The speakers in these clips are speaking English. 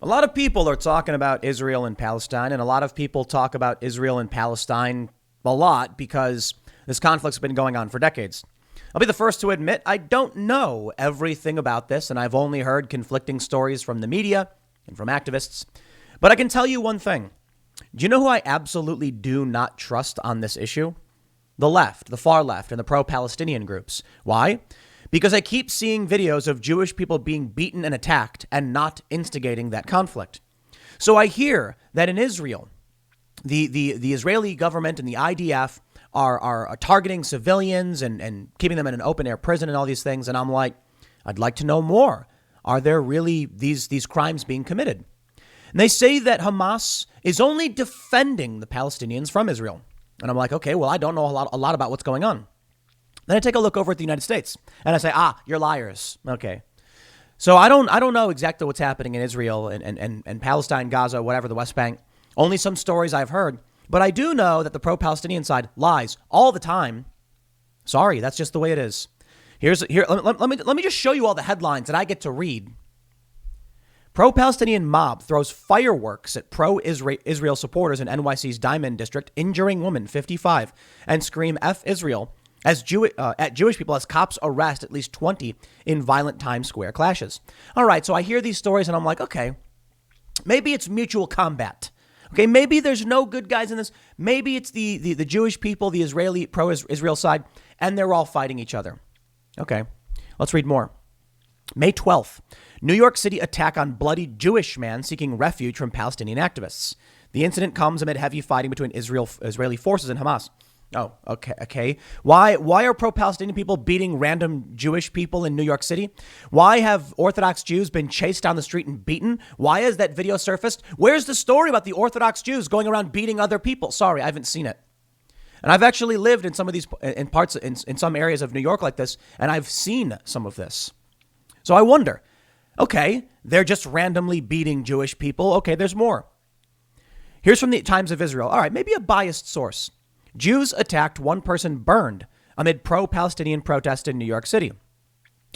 A lot of people are talking about Israel and Palestine, and a lot of people talk about Israel and Palestine a lot because this conflict's been going on for decades. I'll be the first to admit I don't know everything about this, and I've only heard conflicting stories from the media and from activists. But I can tell you one thing. Do you know who I absolutely do not trust on this issue? The left, the far left, and the pro-Palestinian groups. Why? Because I keep seeing videos of Jewish people being beaten and attacked and not instigating that conflict. So I hear that in Israel, the Israeli government and the IDF are targeting civilians and keeping them in an open air prison and all these things. And I'm like, I'd like to know more. Are there really these crimes being committed? And they say that Hamas is only defending the Palestinians from Israel. And I'm like, okay, well, I don't know a lot about what's going on. Then I take a look over at the United States and I say, you're liars. Okay. So I don't know exactly what's happening in Israel and Palestine, Gaza, whatever, the West Bank. Only some stories I've heard. But I do know that the pro-Palestinian side lies all the time. Sorry, that's just the way it is. Let me just show you all the headlines that I get to read. Pro-Palestinian mob throws fireworks at pro-Israel supporters in NYC's Diamond District, injuring woman 55, and scream F Israel at Jewish people as cops arrest at least 20 in violent Times Square clashes. All right, so I hear these stories and I'm like, okay, maybe it's mutual combat. Okay, maybe there's no good guys in this. Maybe it's the Jewish people, the Israeli pro-Israel side, and they're all fighting each other. Okay, let's read more. May 12th, New York City attack on bloody Jewish man seeking refuge from Palestinian activists. The incident comes amid heavy fighting between Israeli forces and Hamas. Oh, okay. Why are pro-Palestinian people beating random Jewish people in New York City? Why have Orthodox Jews been chased down the street and beaten? Why has that video surfaced? Where's the story about the Orthodox Jews going around beating other people? Sorry, I haven't seen it. And I've actually lived in some of these in some areas of New York like this, and I've seen some of this. So I wonder, okay, they're just randomly beating Jewish people. Okay, there's more. Here's from the Times of Israel. All right, maybe a biased source. Jews attacked, one person burned amid pro-Palestinian protests in New York City.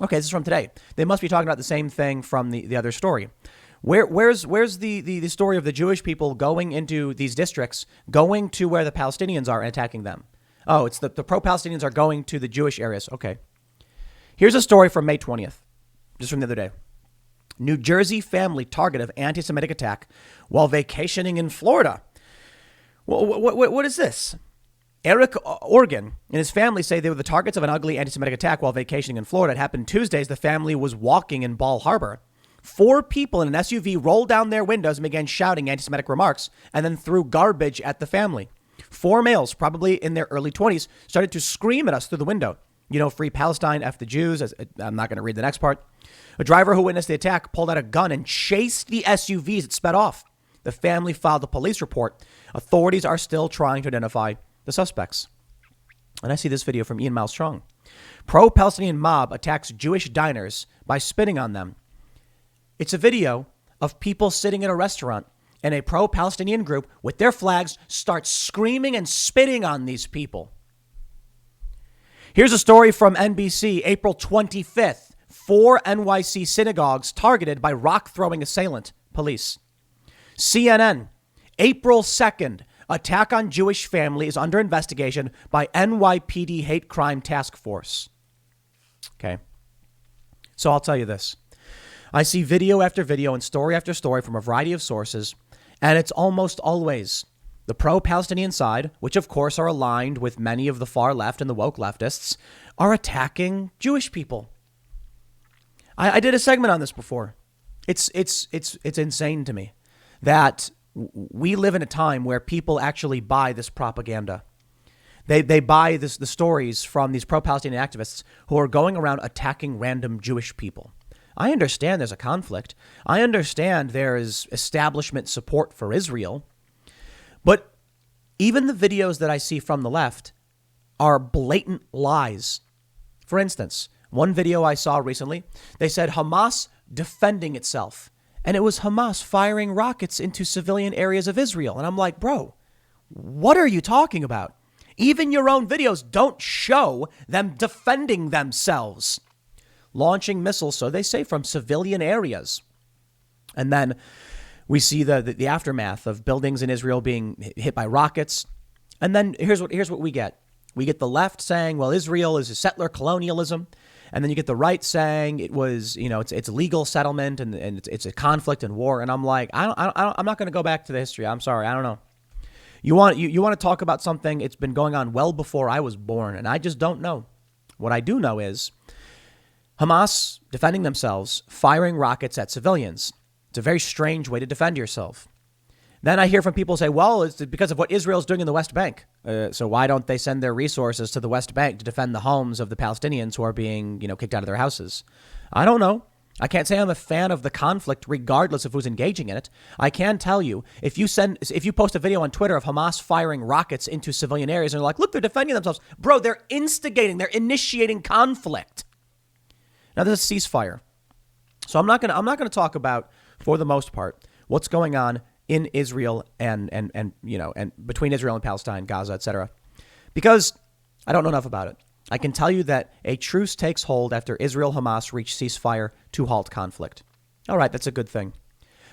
Okay, this is from today. They must be talking about the same thing from the other story. Where's the story of the Jewish people going into these districts, going to where the Palestinians are and attacking them? Oh, it's the pro-Palestinians are going to the Jewish areas. Okay. Here's a story from May 20th, just from the other day. New Jersey family target of anti-Semitic attack while vacationing in Florida. What is this? Eric Organ and his family say they were the targets of an ugly anti-Semitic attack while vacationing in Florida. It happened Tuesday as the family was walking in Ball Harbor. 4 people in an SUV rolled down their windows and began shouting anti-Semitic remarks and then threw garbage at the family. 4 males, probably in their early 20s, started to scream at us through the window. You know, free Palestine, F the Jews. I'm not going to read the next part. A driver who witnessed the attack pulled out a gun and chased the SUV as it sped off. The family filed a police report. Authorities are still trying to identify the suspects. And I see this video from Ian Miles Strong. Pro-Palestinian mob attacks Jewish diners by spitting on them. It's a video of people sitting in a restaurant and a pro-Palestinian group with their flags start screaming and spitting on these people. Here's a story from NBC, April 25th. 4 NYC synagogues targeted by rock-throwing assailant, police. CNN, April 2nd. Attack on Jewish family is under investigation by NYPD Hate Crime Task Force. Okay. So I'll tell you this. I see video after video and story after story from a variety of sources, and it's almost always the pro-Palestinian side, which of course are aligned with many of the far left and the woke leftists, are attacking Jewish people. I did a segment on this before. It's insane to me that we live in a time where people actually buy this propaganda. They buy the stories from these pro-Palestinian activists who are going around attacking random Jewish people. I understand there's a conflict. I understand there is establishment support for Israel. But even the videos that I see from the left are blatant lies. For instance, one video I saw recently, they said Hamas defending itself. And it was Hamas firing rockets into civilian areas of Israel. And I'm like, bro, what are you talking about? Even your own videos don't show them defending themselves. Launching missiles, so they say, from civilian areas. And then We see the aftermath of buildings in Israel being hit by rockets. And then here's what we get. We get the left saying, well, Israel is a settler colonialism. And then you get the right saying it was, it's legal settlement and it's a conflict and war. And I'm like, I'm not going to go back to the history. I'm sorry. I don't know. You want to talk about something? It's been going on well before I was born. And I just don't know. What I do know is Hamas defending themselves, firing rockets at civilians. It's a very strange way to defend yourself. Then I hear from people say, well, it's because of what Israel's doing in the West Bank. So why don't they send their resources to the West Bank to defend the homes of the Palestinians who are being, kicked out of their houses? I don't know. I can't say I'm a fan of the conflict, regardless of who's engaging in it. I can tell you, if you post a video on Twitter of Hamas firing rockets into civilian areas and they're like, look, they're defending themselves. Bro, they're initiating conflict. Now, this is a ceasefire. So I'm not gonna talk about, for the most part, what's going on in Israel and between Israel and Palestine, Gaza, etc. Because I don't know enough about it. I can tell you that a truce takes hold after Israel-Hamas reach ceasefire to halt conflict. All right, that's a good thing.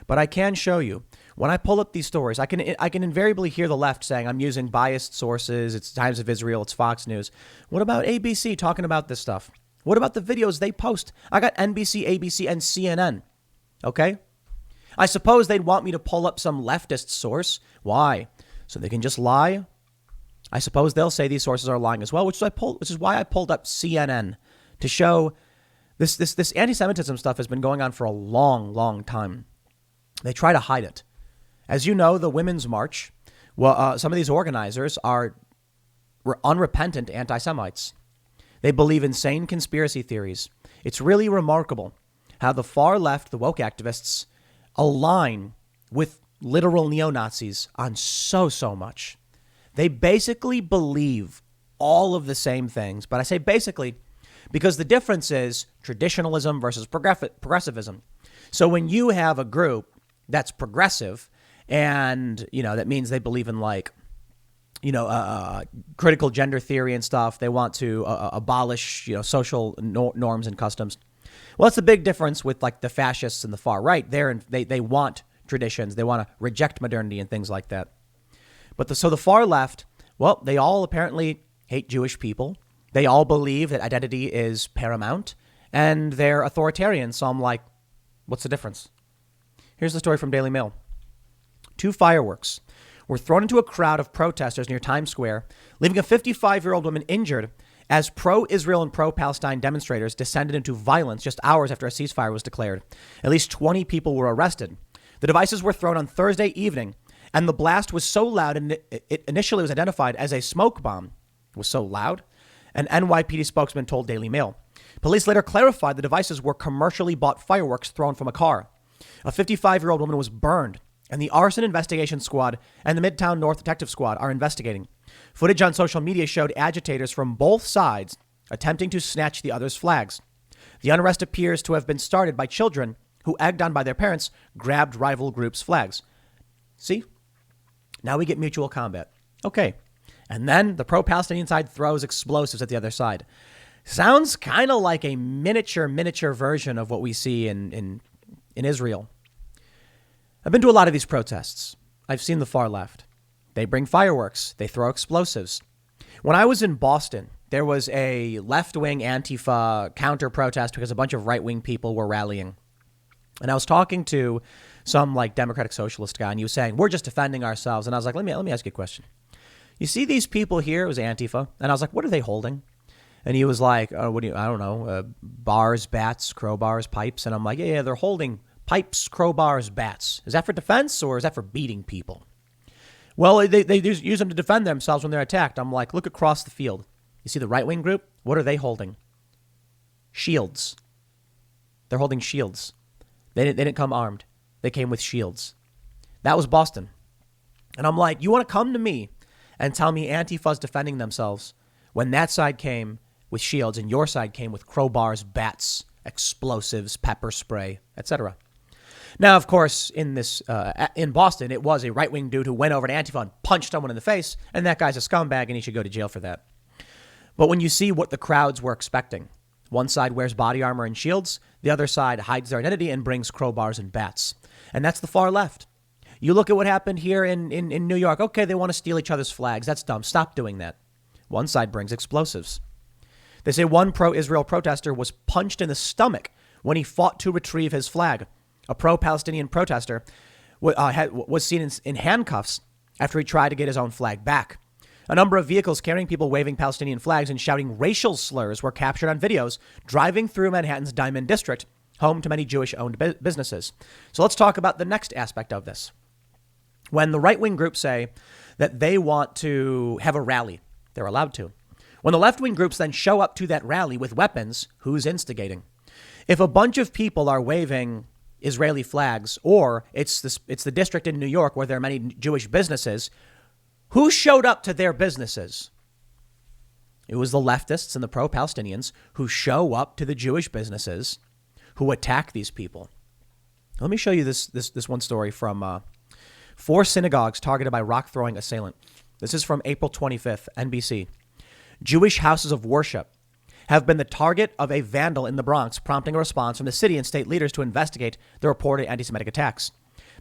But I can show you, when I pull up these stories, I can invariably hear the left saying I'm using biased sources, it's Times of Israel, it's Fox News. What about ABC talking about this stuff? What about the videos they post? I got NBC, ABC, and CNN. Okay? I suppose they'd want me to pull up some leftist source. Why? So they can just lie? I suppose they'll say these sources are lying as well, which is why I pulled up CNN to show this anti-Semitism stuff has been going on for a long, long time. They try to hide it. As you know, the Women's March, some of these organizers are unrepentant anti-Semites. They believe insane conspiracy theories. It's really remarkable how the far left, the woke activists, align with literal neo-Nazis on so much. They basically believe all of the same things, but I say basically because the difference is traditionalism versus progressivism. So when you have a group that's progressive and, that means they believe in critical gender theory and stuff. They want to abolish, social norms and customs. Well, that's the big difference with the fascists and the far right. They want traditions. They want to reject modernity and things like that. But the far left, well, they all apparently hate Jewish people. They all believe that identity is paramount, and they're authoritarian. So I'm like, what's the difference? Here's the story from Daily Mail. 2 fireworks were thrown into a crowd of protesters near Times Square, leaving a 55-year-old woman injured as pro-Israel and pro-Palestine demonstrators descended into violence just hours after a ceasefire was declared. At least 20 people were arrested. The devices were thrown on Thursday evening, and the blast was so loud, and it initially was identified as a smoke bomb. It was so loud, an NYPD spokesman told Daily Mail. Police later clarified the devices were commercially bought fireworks thrown from a car. A 55-year-old woman was burned, and the Arson Investigation Squad and the Midtown North Detective Squad are investigating. Footage on social media showed agitators from both sides attempting to snatch the other's flags. The unrest appears to have been started by children who, egged on by their parents, grabbed rival groups' flags. See? Now we get mutual combat. Okay. And then the pro-Palestinian side throws explosives at the other side. Sounds kind of like a miniature version of what we see in Israel. I've been to a lot of these protests. I've seen the far left. They bring fireworks. They throw explosives. When I was in Boston, there was a left-wing Antifa counter-protest because a bunch of right-wing people were rallying. And I was talking to some Democratic Socialist guy, and he was saying, we're just defending ourselves. And I was like, let me ask you a question. You see these people here? It was Antifa. And I was like, what are they holding? And he was like, I don't know, bars, bats, crowbars, pipes. And I'm like, yeah, they're holding pipes, crowbars, bats. Is that for defense or is that for beating people? Well, they use them to defend themselves when they're attacked. I'm like, look across the field. You see the right-wing group? What are they holding? Shields. They're holding shields. They didn't come armed. They came with shields. That was Boston. And I'm like, you want to come to me and tell me Antifa's defending themselves when that side came with shields and your side came with crowbars, bats, explosives, pepper spray, etc. Now, of course, in Boston, it was a right-wing dude who went over to Antifa and punched someone in the face, and that guy's a scumbag and he should go to jail for that. But when you see what the crowds were expecting, one side wears body armor and shields, the other side hides their identity and brings crowbars and bats. And that's the far left. You look at what happened here in New York. Okay, they want to steal each other's flags. That's dumb. Stop doing that. One side brings explosives. They say one pro-Israel protester was punched in the stomach when he fought to retrieve his flag. A pro-Palestinian protester was seen in handcuffs after he tried to get his own flag back. A number of vehicles carrying people waving Palestinian flags and shouting racial slurs were captured on videos driving through Manhattan's Diamond District, home to many Jewish-owned businesses. So let's talk about the next aspect of this. When the right-wing groups say that they want to have a rally, they're allowed to. When the left-wing groups then show up to that rally with weapons, who's instigating? If a bunch of people are waving Israeli flags, or it's the district in New York where there are many Jewish businesses, who showed up to their businesses? It was the leftists and the pro-Palestinians who show up to the Jewish businesses who attack these people. Let me show you this one story from 4 synagogues targeted by rock-throwing assailant. This is from April 25th, NBC. Jewish houses of worship have been the target of a vandal in the Bronx, prompting a response from the city and state leaders to investigate the reported anti-Semitic attacks.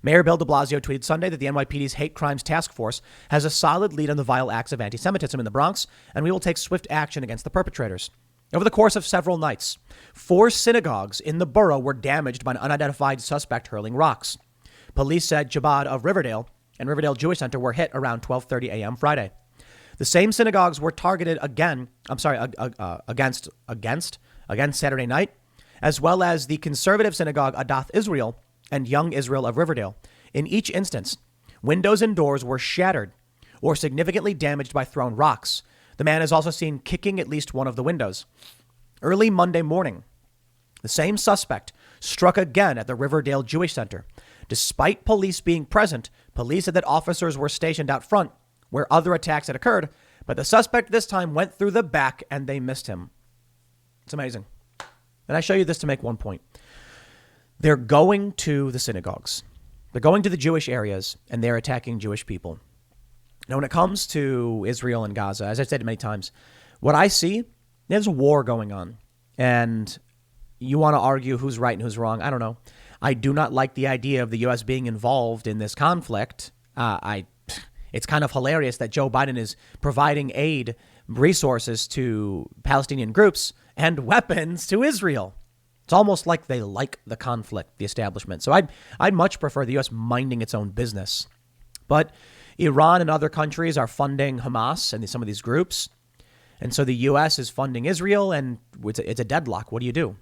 Mayor Bill de Blasio tweeted Sunday that the NYPD's Hate Crimes Task Force has a solid lead on the vile acts of anti-Semitism in the Bronx, and we will take swift action against the perpetrators. Over the course of several nights, 4 synagogues in the borough were damaged by an unidentified suspect hurling rocks. Police said Chabad of Riverdale and Riverdale Jewish Center were hit around 12:30 a.m. Friday. The same synagogues were targeted against Saturday night, as well as the conservative synagogue Adath Israel and Young Israel of Riverdale. In each instance, windows and doors were shattered or significantly damaged by thrown rocks. The man is also seen kicking at least one of the windows. Early Monday morning, the same suspect struck again at the Riverdale Jewish Center. Despite police being present, police said that officers were stationed out front where other attacks had occurred, but the suspect this time went through the back and they missed him. It's amazing. And I show you this to make one point. They're going to the synagogues. They're going to the Jewish areas and they're attacking Jewish people. Now, when it comes to Israel and Gaza, as I've said many times, what I see, there's a war going on. And you want to argue who's right and who's wrong. I don't know. I do not like the idea of the U.S. being involved in this conflict. It's kind of hilarious that Joe Biden is providing aid, resources to Palestinian groups and weapons to Israel. It's almost like they like the conflict, the establishment. So I'd much prefer the U.S. minding its own business. But Iran and other countries are funding Hamas and some of these groups. And so the U.S. is funding Israel, and it's a deadlock. What do you do?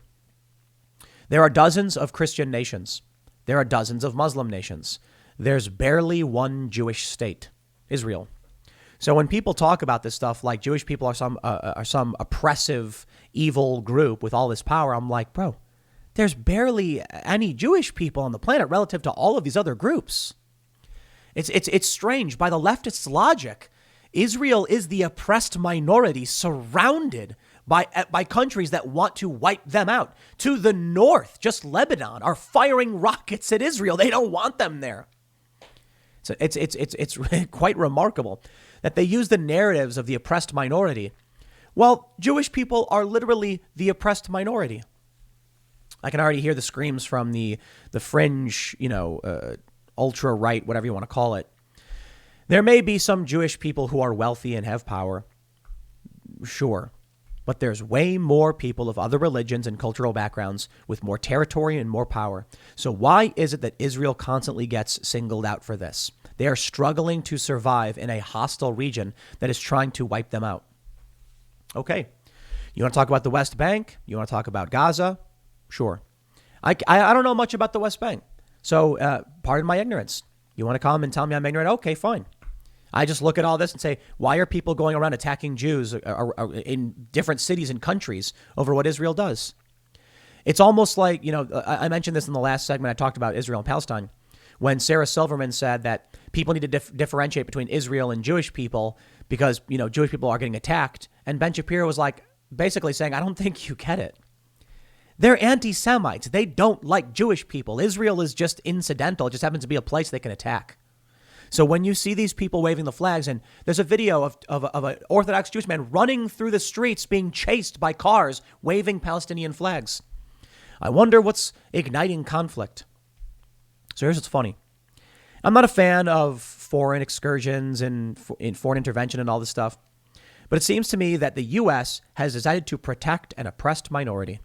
There are dozens of Christian nations. There are dozens of Muslim nations. There's barely one Jewish state, Israel. So when people talk about this stuff like Jewish people are some oppressive, evil group with all this power, I'm like, bro, there's barely any Jewish people on the planet relative to all of these other groups. It's strange. By the leftists' logic, Israel is the oppressed minority surrounded by countries that want to wipe them out. To the north, just Lebanon, are firing rockets at Israel. They don't want them there. So it's quite remarkable that they use the narratives of the oppressed minority. Well, Jewish people are literally the oppressed minority. I can already hear the screams from the fringe, ultra right, whatever you want to call it. There may be some Jewish people who are wealthy and have power. Sure. But there's way more people of other religions and cultural backgrounds with more territory and more power. So why is it that Israel constantly gets singled out for this? They are struggling to survive in a hostile region that is trying to wipe them out. Okay. You want to talk about the West Bank? You want to talk about Gaza? Sure. I don't know much about the West Bank. So pardon my ignorance. You want to come and tell me I'm ignorant? Okay, fine. I just look at all this and say, why are people going around attacking Jews in different cities and countries over what Israel does? It's almost like, I mentioned this in the last segment. I talked about Israel and Palestine. When Sarah Silverman said that people need to differentiate between Israel and Jewish people because, Jewish people are getting attacked. And Ben Shapiro was like basically saying, I don't think you get it. They're anti-Semites. They don't like Jewish people. Israel is just incidental. It just happens to be a place they can attack. So when you see these people waving the flags, and there's a video of an Orthodox Jewish man running through the streets being chased by cars waving Palestinian flags. I wonder what's igniting conflict. So here's what's funny. I'm not a fan of foreign excursions and in foreign intervention and all this stuff, but it seems to me that the U.S. has decided to protect an oppressed minority.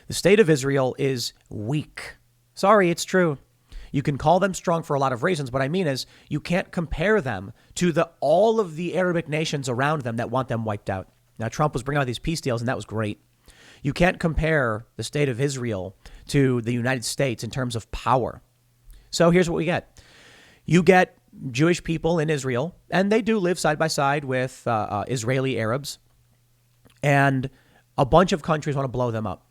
The state of Israel is weak. Sorry, it's true. You can call them strong for a lot of reasons. What I mean is you can't compare them to all of the Arabic nations around them that want them wiped out. Now, Trump was bringing out these peace deals, and that was great. You can't compare the state of Israel to the United States in terms of power. So here's what we get. You get Jewish people in Israel, and they do live side by side with Israeli Arabs. And a bunch of countries want to blow them up,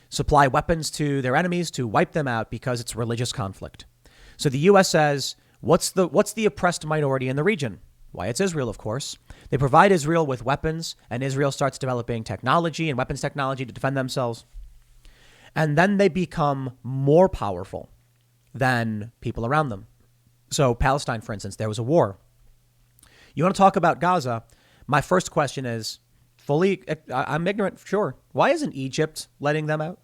supply weapons to their enemies to wipe them out because it's religious conflict. So the U.S. says, what's the oppressed minority in the region? Why, it's Israel, of course. They provide Israel with weapons, and Israel starts developing technology and weapons technology to defend themselves. And then they become more powerful than people around them. So Palestine, for instance, there was a war. You want to talk about Gaza? My first question is, I'm ignorant, sure. Why isn't Egypt letting them out?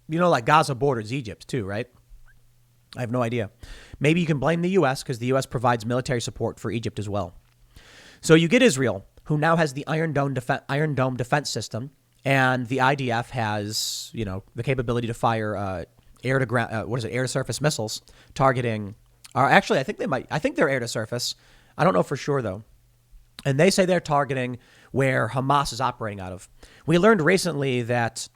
You know, like Gaza borders Egypt too, right? I have no idea. Maybe you can blame the U.S. because the U.S. provides military support for Egypt as well. So you get Israel, who now has the Iron Dome defense system, and the IDF has, the capability to fire air to surface missiles targeting. Or actually, I think they're air to surface. I don't know for sure though. And they say they're targeting where Hamas is operating out of. We learned recently that,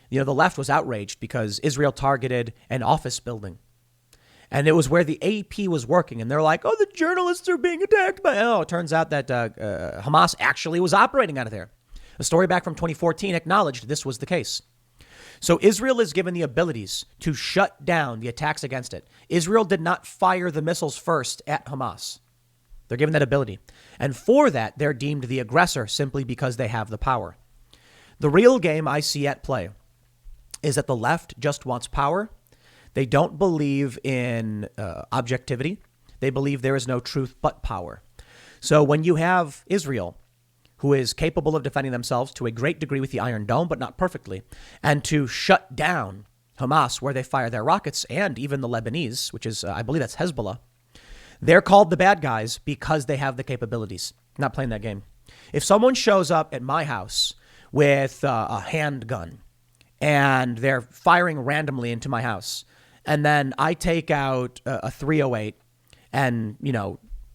the left was outraged because Israel targeted an office building. And it was where the AP was working. And they're like, oh, the journalists are being attacked by. Oh, it turns out that Hamas actually was operating out of there. A story back from 2014 acknowledged this was the case. So Israel is given the abilities to shut down the attacks against it. Israel did not fire the missiles first at Hamas. They're given that ability. And for that, they're deemed the aggressor simply because they have the power. The real game I see at play is that the left just wants power. They don't believe in objectivity. They believe there is no truth but power. So when you have Israel, who is capable of defending themselves to a great degree with the Iron Dome, but not perfectly, and to shut down Hamas where they fire their rockets, and even the Lebanese, which is, I believe that's Hezbollah, they're called the bad guys because they have the capabilities. I'm not playing that game. If someone shows up at my house with a handgun and they're firing randomly into my house, and then I take out a 308 and,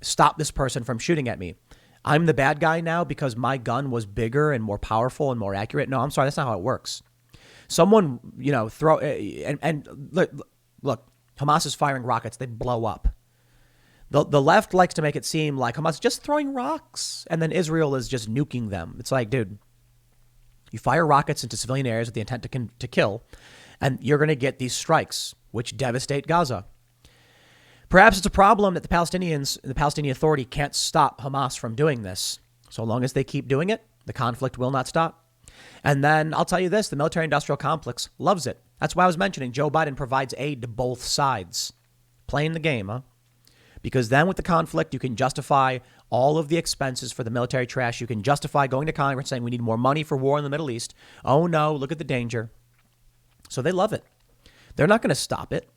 stop this person from shooting at me, I'm the bad guy now because my gun was bigger and more powerful and more accurate. No, I'm sorry. That's not how it works. Someone, throw and look, Hamas is firing rockets. They blow up. The left likes to make it seem like Hamas is just throwing rocks and then Israel is just nuking them. It's like, dude, you fire rockets into civilian areas with the intent to kill, and you're going to get these strikes, which devastate Gaza. Perhaps it's a problem that the Palestinians, the Palestinian Authority, can't stop Hamas from doing this. So long as they keep doing it, the conflict will not stop. And then I'll tell you this, the military-industrial complex loves it. That's why I was mentioning Joe Biden provides aid to both sides. Playing the game, huh? Because then with the conflict, you can justify all of the expenses for the military trash. You can justify going to Congress saying we need more money for war in the Middle East. Oh, no, look at the danger. So they love it. They're not going to stop it.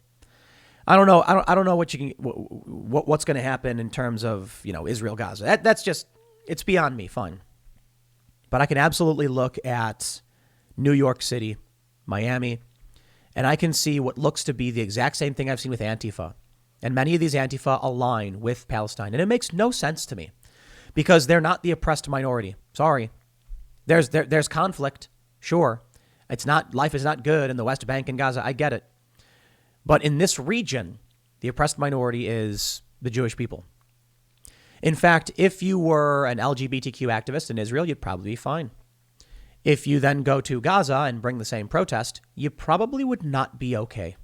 I don't know. I don't know what's going to happen in terms of, Israel, Gaza. That's just, it's beyond me. Fine. But I can absolutely look at New York City, Miami, and I can see what looks to be the exact same thing I've seen with Antifa. And many of these Antifa align with Palestine. And it makes no sense to me because they're not the oppressed minority. Sorry. There's conflict. Sure. Life is not good in the West Bank and Gaza. I get it. But in this region, the oppressed minority is the Jewish people. In fact, if you were an LGBTQ activist in Israel, you'd probably be fine. If you then go to Gaza and bring the same protest, you probably would not be okay.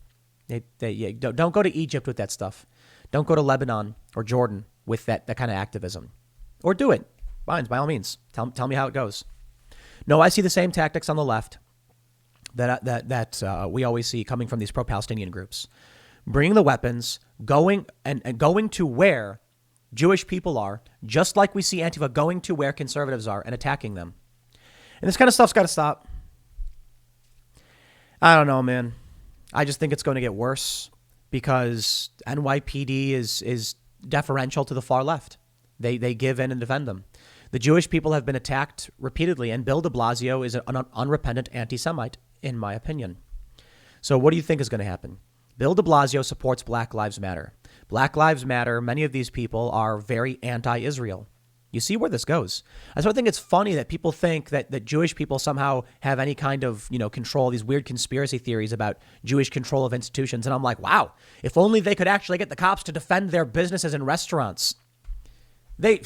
Don't go to Egypt with that stuff. Don't go to Lebanon or Jordan with that kind of activism. Or do it. Fine, by all means. Tell me how it goes. No, I see the same tactics on the left that we always see coming from these pro-Palestinian groups. Bringing the weapons, going to where Jewish people are, just like we see Antifa going to where conservatives are and attacking them. And this kind of stuff's got to stop. I don't know, man. I just think it's going to get worse. because NYPD is deferential to the far left. They give in and defend them. The Jewish people have been attacked repeatedly, and Bill de Blasio is an unrepentant anti-Semite, in my opinion. So what do you think is going to happen? Bill de Blasio supports Black Lives Matter. Black Lives Matter, many of these people are very anti-Israel. You see where this goes. I sort of think it's funny that people think that Jewish people somehow have any kind of, control, these weird conspiracy theories about Jewish control of institutions. And I'm like, wow, if only they could actually get the cops to defend their businesses and restaurants. They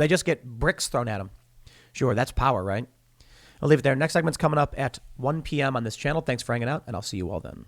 just get bricks thrown at them. Sure, that's power, right? I'll leave it there. Next segment's coming up at 1 p.m. on this channel. Thanks for hanging out, and I'll see you all then.